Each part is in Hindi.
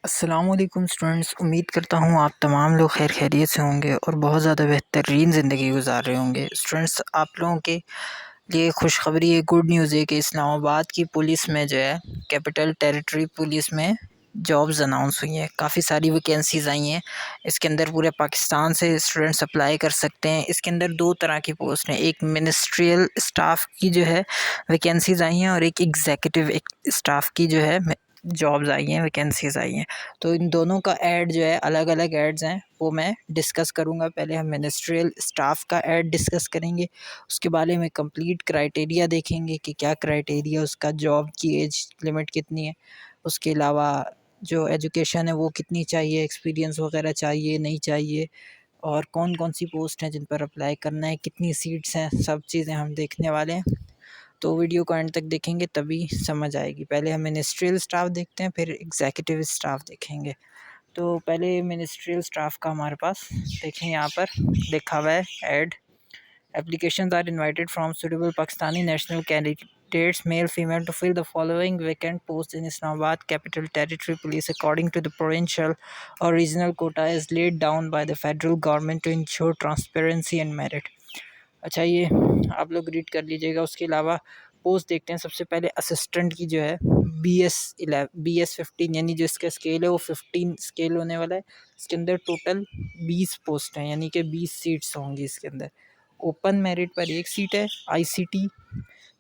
अस्सलाम वालेकुम स्टूडेंट्स। उम्मीद करता हूँ आप तमाम लोग खैर खैरियत से होंगे और बहुत ज़्यादा बेहतरीन ज़िंदगी गुजार रहे होंगे। स्टूडेंट्स, आप लोगों के लिए खुशखबरी है, गुड न्यूज़ है कि इस्लामाबाद की पुलिस में जो है, कैपिटल टेरिटरी पुलिस में जॉब्स अनाउंस हुई हैं। काफ़ी सारी वैकेंसीज़ आई हैं। इसके अंदर पूरे पाकिस्तान से स्टूडेंट्स अप्लाई कर सकते हैं। इसके अंदर दो तरह की पोस्ट हैं, एक मिनिस्ट्रियल स्टाफ की जो है वैकेंसीज़ आई हैं और एक एग्जीक्यूटिव स्टाफ की जो है जॉब्स आई हैं, वैकेंसीज़ आई हैं। तो इन दोनों का ऐड जो है, अलग अलग एड्स हैं, वो मैं डिस्कस करूँगा। पहले हम मिनिस्ट्रियल स्टाफ का ऐड डिस्कस करेंगे, उसके बारे में कंप्लीट क्राइटेरिया देखेंगे कि क्या क्राइटेरिया उसका, जॉब की एज लिमिट कितनी है, उसके अलावा जो एजुकेशन है वो कितनी चाहिए, एक्सपीरियंस वगैरह चाहिए नहीं चाहिए, और कौन कौन सी पोस्ट हैं जिन पर अप्लाई करना है, कितनी सीट्स हैं, सब चीज़ें हम देखने वाले हैं। तो वीडियो को एंड तक देखेंगे तभी समझ आएगी। पहले हम मिनिस्ट्रियल स्टाफ देखते हैं, फिर एग्जीक्यूटिव स्टाफ देखेंगे। तो पहले मिनिस्ट्रियल स्टाफ का हमारे पास देखें, यहाँ पर लिखा हुआ है ad. Applications are invited from suitable Pakistani national candidates male female to fill the following vacant post in Islamabad capital territory police according to the provincial और regional quota is laid down by the federal government to ensure transparency and merit. अच्छा, ये आप लोग रीड कर लीजिएगा। उसके अलावा पोस्ट देखते हैं। सबसे पहले असिस्टेंट की जो है BS 15, यानी जो इसका स्केल है वो 15 स्केल होने वाला है। इसके अंदर टोटल 20 पोस्ट हैं, यानी कि 20 सीट्स होंगी इसके अंदर। ओपन मेरिट पर 1 सीट है, ICT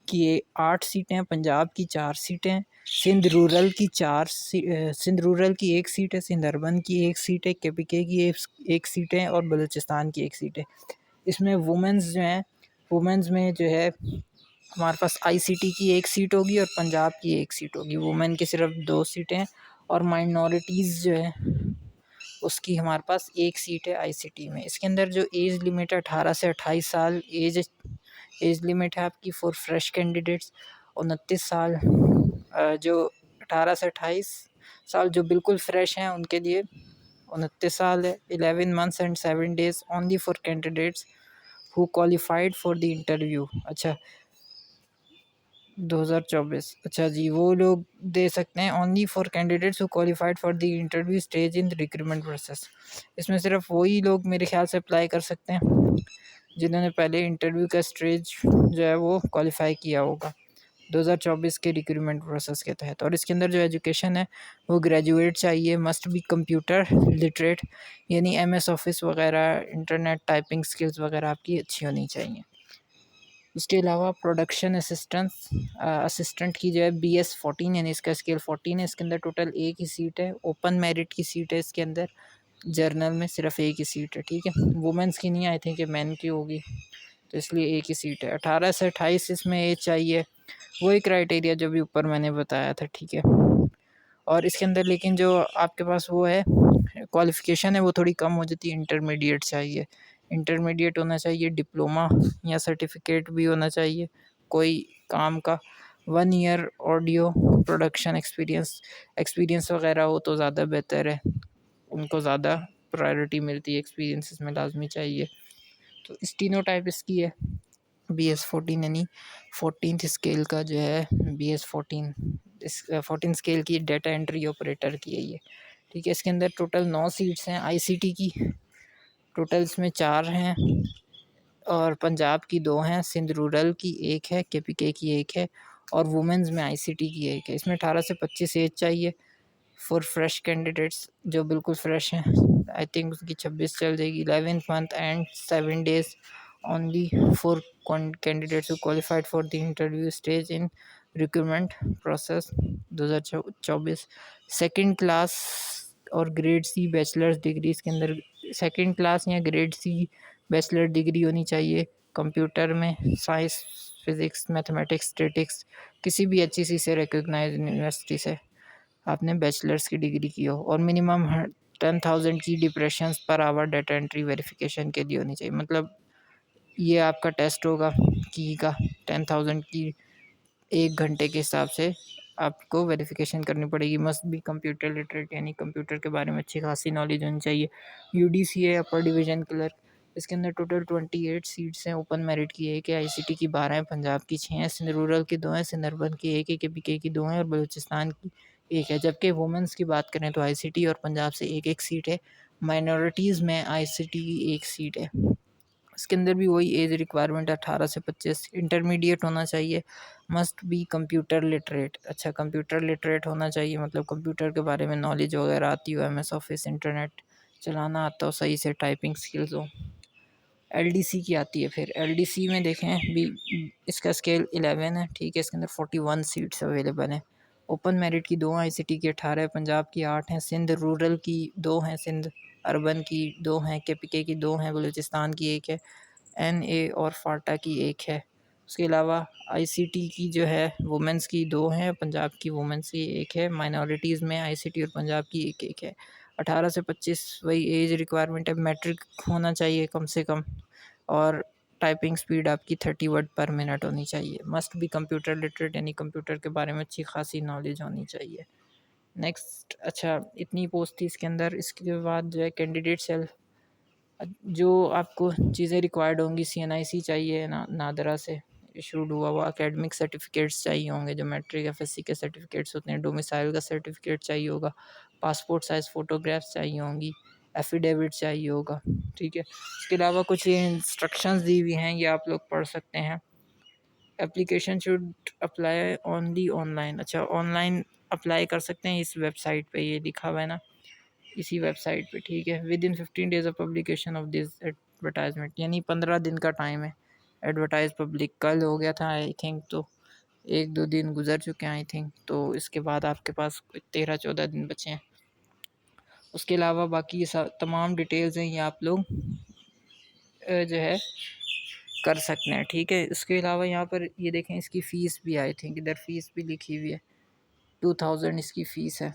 की 8 सीटें हैं, पंजाब की 4 सीटें हैं, सिंध रूरल की सिंध रूरल की 1 सीट है, सिंध अर्बन की 1 सीट है, KPK की 1 सीट है और बलूचिस्तान की 1 सीट है। इसमें वुमेंस जो हैं, वुमेंस में जो है हमारे पास ICT की 1 सीट होगी और पंजाब की 1 सीट होगी। वुमेन की सिर्फ 2 सीटें हैं और माइनॉरिटीज़ जो है उसकी हमारे पास 1 सीट है ICT में। इसके अंदर जो एज लिमिट है 18 से 28 साल एज लिमिट है आपकी फॉर फ्रेश कैंडिडेट्स। 29 साल जो 18 से 28 साल जो बिल्कुल फ्रेश हैं उनके लिए 29 साल है। 11 months and 7 days only for candidates who qualified for the interview. अच्छा, 2024। अच्छा जी, वो लोग दे सकते हैं only for candidates who qualified for the interview stage in the recruitment process. इसमें सिर्फ वही लोग मेरे ख्याल से अप्लाई कर सकते हैं जिन्होंने पहले इंटरव्यू का स्टेज जो है वो क्वालिफाई किया होगा 2024 के रिक्रूटमेंट प्रोसेस के तहत। और इसके अंदर जो एजुकेशन है वो ग्रेजुएट चाहिए, मस्ट बी कंप्यूटर लिटरेट, यानी MS ऑफिस वगैरह, इंटरनेट टाइपिंग स्किल्स वगैरह आपकी अच्छी होनी चाहिए। उसके अलावा प्रोडक्शन असिस्टेंट की जो है BS 14, यानी इसका स्केल 14 है। इसके अंदर टोटल 1 ही सीट है, ओपन मेरिट की सीट है इसके अंदर, जर्नल में सिर्फ 1 ही सीट है, ठीक है। वुमेंस की नहीं, आई थिंक मैन की होगी, तो इसलिए 1 ही सीट है। 18 से 28 इसमें एज चाहिए, वही क्राइटेरिया जो भी ऊपर मैंने बताया था, ठीक है। और इसके अंदर लेकिन जो आपके पास वो है क्वालिफ़िकेशन है वो थोड़ी कम हो जाती है, इंटरमीडिएट चाहिए। इंटरमीडिएट होना चाहिए, डिप्लोमा या सर्टिफिकेट भी होना चाहिए कोई काम का। 1 ईयर ऑडियो प्रोडक्शन एक्सपीरियंस वगैरह हो तो ज़्यादा बेहतर है, उनको ज़्यादा प्रायोरिटी मिलती है, एक्सपीरियंस इसमें लाजमी चाहिए। तो स्टीनोटाइप इसकी है BS 14, यानी 14th स्केल का जो है BS 14, इस 14 स्केल की डेटा एंट्री ऑपरेटर की है ये, ठीक है। इसके अंदर टोटल 9 सीट्स हैं ICT की, टोटल इसमें 4 हैं और पंजाब की 2 हैं, सिंध रूरल की 1 है, KPK की 1 है और वुमेंस में ICT की 1 है। इसमें 18 से 25 एज चाहिए फॉर फ्रेश कैंडिडेट्स जो बिल्कुल फ्रेश हैं। आई थिंक उसकी 26 चल जाएगी। 11 month and 7 days only for candidates who qualified for the interview stage in recruitment process 2024। Second class और ग्रेड C बैचलर्स डिग्री, इसके अंदर सेकंड क्लास या ग्रेड C बैचलर डिग्री होनी चाहिए कंप्यूटर में, साइंस, फिज़िक्स, मैथमेटिक्स, स्टैटिक्स, किसी भी HEC से रिकॉग्नाइज्ड यूनिवर्सिटी से आपने बैचलर्स की डिग्री की हो और मिनिमम 10,000 की depressions per hour data entry verification के लिए होनी चाहिए। मतलब ये आपका टेस्ट होगा की का 10,000 की 1 घंटे के हिसाब से आपको वेरिफिकेशन करनी पड़ेगी। मस्ट बी कंप्यूटर लिटरेट, यानी कंप्यूटर के बारे में अच्छी खासी नॉलेज होनी चाहिए। UDCA अपर डिवीज़न क्लर्क, इसके अंदर टोटल 28 सीट्स हैं। ओपन मेरिट की 1 है, ICT की 12 हैं, पंजाब की 6 हैं, सिंध रूरल की 2 हैं, सिंध अर्बन की 1 है, KPK की 2 हैं और बलूचिस्तान की एक है, जबकि वुमेंस की बात करें तो आईसीटी और पंजाब से एक एक सीट है। माइनॉरिटीज़ में आईसीटी की एक सीट है। इसके अंदर भी वही एज रिक्वायरमेंट 18 से 25, इंटरमीडिएट होना चाहिए, मस्ट बी कंप्यूटर लिटरेट। अच्छा, कंप्यूटर लिटरेट होना चाहिए मतलब कंप्यूटर के बारे में नॉलेज वगैरह आती हो, एमएस ऑफिस, इंटरनेट चलाना आता हो सही से, टाइपिंग स्किल्स हो। एलडीसी की आती है, फिर एलडीसी में देखें भी इसका स्केल 11 है, ठीक है। इसके अंदर 41 सीट्स अवेलेबल हैं। ओपन मेरिट की 2 आईसीटी की 18 है, पंजाब की 8 हैं, सिंध रूरल की 2 हैं, सिंध अर्बन की 2 हैं, केपीके की 2 हैं, बलूचिस्तान की 1 है, एनए और फाटा की 1 है। उसके अलावा आईसीटी की जो है वुमेंस की 2 हैं, पंजाब की वुमेंस की 1 है। माइनॉरिटीज़ में आईसीटी और पंजाब की 1-1 है। 18 से 25 वही एज रिक्वायरमेंट है, मैट्रिक होना चाहिए कम से कम, और टाइपिंग स्पीड आपकी 30 वर्ड पर मिनट होनी चाहिए। मस्ट बी कंप्यूटर लिटरेट, यानी कंप्यूटर के बारे में अच्छी खासी नॉलेज होनी चाहिए। नेक्स्ट, अच्छा इतनी पोस्ट थी इसके अंदर। इसके बाद जो है कैंडिडेट सेल्फ, जो आपको चीज़ें रिक्वायर्ड होंगी, सीएनआईसी चाहिए नादरा से इशूड हुआ हुआ, एकेडमिक सर्टिफिकेट्स चाहिए होंगे जो मैट्रिक एफएससी के सर्टिफिकेट्स होते हैं, डोमिसाइल का सर्टिफिकेट चाहिए होगा, पासपोर्ट साइज़ फ़ोटोग्राफ्स चाहिए होंगी, एफिडेविट चाहिए होगा, ठीक है। इसके अलावा कुछ ये इंस्ट्रक्शंस दी हुई हैं, ये आप लोग पढ़ सकते हैं। Application should apply only online. अच्छा, ऑनलाइन अप्लाई कर सकते हैं, इस वेबसाइट पे ये लिखा हुआ है ना, इसी वेबसाइट पे, ठीक है। With in 15 days of publication of this advertisement, यानी 15 दिन का टाइम है। एडवर्टाइज पब्लिक कल हो गया था आई थिंक, तो 1-2 दिन गुजर चुके हैं आई थिंक, तो इसके बाद आपके पास 13-14 दिन बचे हैं। उसके अलावा बाकी ये तमाम डिटेल्स हैं, ये आप लोग जो है कर सकते हैं, ठीक है। इसके अलावा यहाँ पर ये देखें, इसकी फ़ीस भी आई थिंक इधर फ़ीस भी लिखी हुई है, 2000 इसकी फ़ीस है,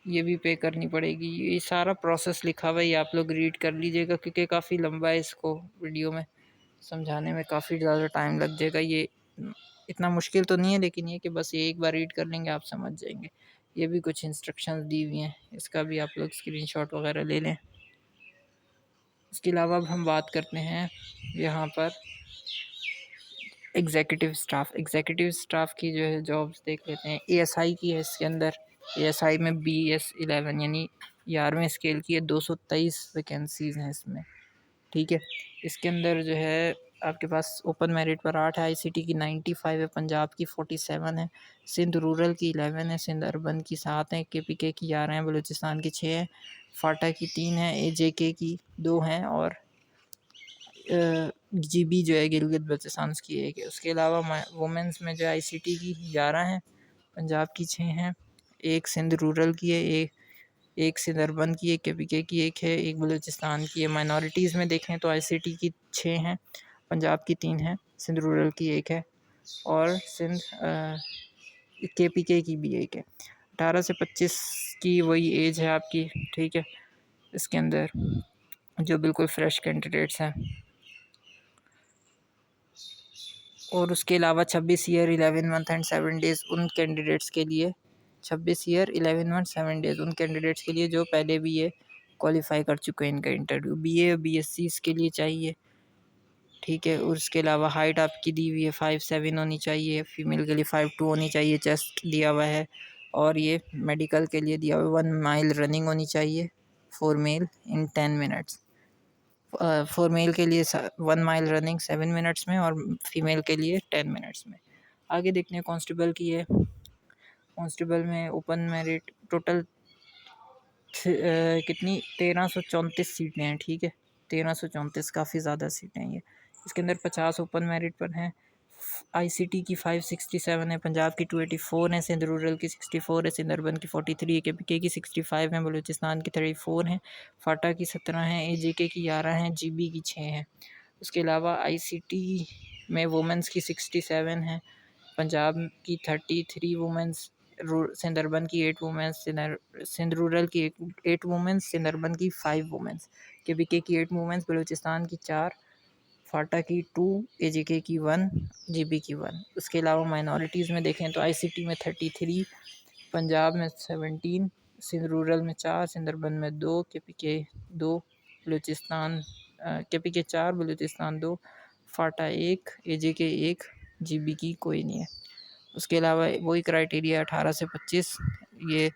ये भी पे करनी पड़ेगी। ये सारा प्रोसेस लिखा हुआ है, ये आप लोग रीड कर लीजिएगा, क्योंकि काफ़ी लंबा है, इसको वीडियो में समझाने में काफ़ी ज़्यादा टाइम लग जाएगा। ये इतना मुश्किल तो नहीं है, लेकिन ये कि बस ये एक बार रीड कर लेंगे आप समझ जाएंगे। ये भी कुछ इंस्ट्रक्शंस दी हुई हैं, इसका भी आप लोग स्क्रीनशॉट वगैरह ले लें। इसके अलावा अब हम बात करते हैं यहाँ पर एग्जीक्यूटिव स्टाफ की जो है जॉब्स देख लेते हैं। एएसआई की है इसके अंदर, एएसआई में BS11 यानी 11वें स्केल की है, 223 वैकेंसीज़ हैं इसमें, ठीक है। इसके अंदर जो है आपके पास ओपन मेरिट पर 8 है, आईसीटी की 95 है, पंजाब की 47 है, सिंध रूरल की 11 है, सिंध अर्बन की 7 है, केपीके की 11 है, बलूचिस्तान की 6 है, फाटा की 3 है, एजेके की 2 हैं, और जीबी जो है गिलगित बल्तिस्तान की 1 है। उसके अलावा वुमेंस में जो आईसीटी की 11 हैं, पंजाब की 6 हैं, 1 सिंध रूरल की है, एक सिंध अर्बन की, 1 केपीके की 1 है, 1 बलूचिस्तान की है। माइनॉरिटीज़ में देखें तो आईसीटी की 6 हैं, पंजाब की 3 हैं, सिंध रूरल की 1 है, और सिंध केपीके की भी 1 है। 18 से 25 की वही एज है आपकी, ठीक है। इसके अंदर जो बिल्कुल फ्रेश कैंडिडेट्स हैं, और उसके अलावा 26 ईयर 11 मंथ एंड 7 डेज़ उन कैंडिडेट्स के लिए, 26 ईयर 11 मंथ 7 डेज़ उन कैंडिडेट्स के लिए जो पहले भी ये क्वालिफाई कर चुके हैं इनका इंटरव्यू। बीए और बीएससी इसके लिए चाहिए, ठीक है। और उसके अलावा हाइट आपकी दी हुई है 5'7" होनी चाहिए, फीमेल के लिए 5'2" होनी चाहिए, चेस्ट दिया हुआ है, और ये मेडिकल के लिए दिया हुआ है 1 माइल रनिंग होनी चाहिए for male in 10 minutes. For male के लिए 1 माइल रनिंग 7 मिनट्स में, और फीमेल के लिए 10 मिनट्स में। आगे देखते हैं कांस्टेबल की है। कांस्टेबल में ओपन मेरिट टोटल कितनी 1334 सीटें हैं, ठीक है। 1334 काफ़ी ज़्यादा सीटें हैं ये। इसके अंदर 50 ओपन मेरिट पर हैं। आईसीटी की 567 है, पंजाब की 284 है, सिंध रूरल की 64 है, सिंध अर्बन की 43 है, केपीके की 65 है, बलूचिस्तान की 34 हैं, फाटा की 17 हैं, एजेके की 11 हैं, जीबी की 6 हैं। उसके अलावा आईसीटी में वुमेंस की 67 है, पंजाब की 33 वुमेंस, सिंध अर्बन की 8 वुमेंस, सिंध रूरल की 8 वुमेंस, सिंध अर्बन की 5 वुमेंस, केपीके की 8 वुमेंस, बलूचिस्तान की 4, फाटा की 2, एजेके की 1, जीबी की 1। उसके अलावा माइनॉरिटीज़ में देखें तो आईसीटी में 33, पंजाब में 17, सिंध रूरल में 4, सिंध अर्बन में 2, केपीके 2, बलूचिस्तान केपीके 4, बलूचिस्तान 2, फाटा 1, एजेके 1, जीबी की कोई नहीं है। उसके अलावा वही क्राइटेरिया 18 से 25। ये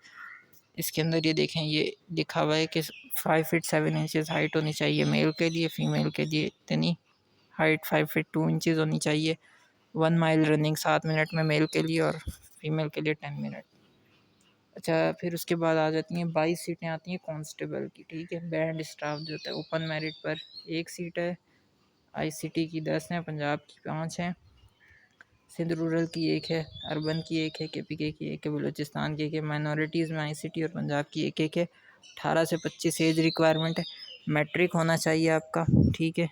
इसके अंदर ये देखें, ये लिखा हुआ है कि 5 फीट 7 इंचेस हाइट होनी चाहिए मेल के लिए, फीमेल के लिए इतनी हाइट 5 फीट 2 इंचेस होनी चाहिए। 1 माइल रनिंग 7 मिनट में मेल के लिए और फीमेल के लिए 10 मिनट। अच्छा, फिर उसके बाद आ जाती हैं 22 सीटें आती हैं कांस्टेबल की, ठीक है। बैंड स्टाफ जो होता है ओपन मेरिट पर 1 सीट है, आईसीटी की 10 हैं, पंजाब की 5 हैं, सिंध रूरल की 1 है, अर्बन की 1 है, केपीके की 1 है, बलूचिस्तान की 1 है। माइनॉरिटीज़ में आईसीटी और पंजाब की 1 है। 18 से 25 एज रिक्वायरमेंट है, मैट्रिक होना चाहिए आपका, ठीक है।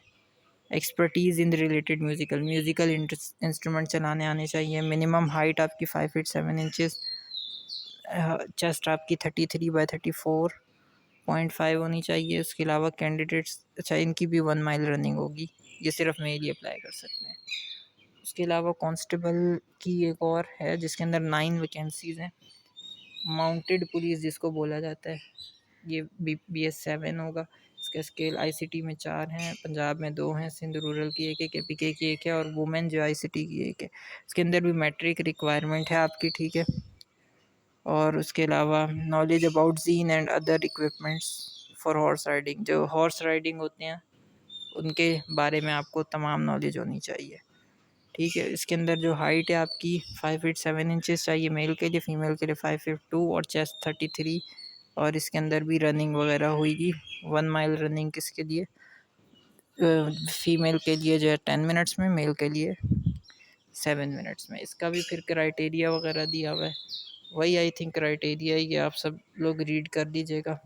Expertise in related musical instrument चलाने आने चाहिए। मिनिमम हाइट आपकी 5 फीट 7 इंचेस, चेस्ट आपकी 33/34.5 होनी चाहिए। उसके अलावा कैंडिडेट्स, अच्छा इनकी भी 1 माइल रनिंग होगी, ये सिर्फ मेल ही अप्लाई कर सकते हैं। उसके अलावा कांस्टेबल की एक और है जिसके अंदर 9 वैकेंसीज़ हैं। माउंटेड पुलिस जिसको बोला जाता है, ये BS 7 होगा। इसका स्केल आईसीटी में 4 हैं, पंजाब में 2 हैं, सिंध रूरल की 1 है, केपीके की 1 है और वुमेन जो आईसीटी की 1 है। इसके अंदर भी मैट्रिक रिक्वायरमेंट है आपकी, ठीक है। और उसके अलावा knowledge about gene and other equipments for horse riding, जो हॉर्स राइडिंग होते हैं उनके बारे में आपको तमाम नॉलेज होनी चाहिए, ठीक है। इसके अंदर जो हाइट है आपकी 5 फीट 7 इंचेस चाहिए मेल के लिए, फीमेल के लिए 5 फीट 2 और चेस्ट 33। और इसके अंदर भी रनिंग वगैरह होगी, 1 माइल रनिंग किसके लिए, फीमेल के लिए जो है 10 मिनट्स में, मेल के लिए 7 मिनट्स में। इसका भी फिर क्राइटेरिया वगैरह दिया हुआ है, वही आई थिंक क्राइटेरिया, ये आप सब लोग रीड कर लीजिएगा,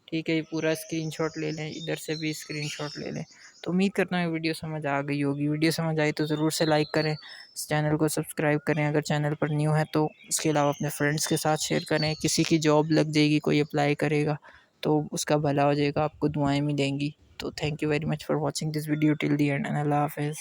ठीक है। ये पूरा स्क्रीनशॉट ले लें, इधर से भी स्क्रीनशॉट ले लें। तो उम्मीद करता हूँ वीडियो समझ आ गई होगी। वीडियो समझ आई तो ज़रूर से लाइक करें, इस चैनल को सब्सक्राइब करें अगर चैनल पर न्यू है तो। इसके अलावा अपने फ्रेंड्स के साथ शेयर करें, किसी की जॉब लग जाएगी, कोई अप्लाई करेगा तो उसका भला हो जाएगा, आपको दुआएं मिलेंगी। तो thank you very much for watching this video till the end अल्लाह हाफिज़।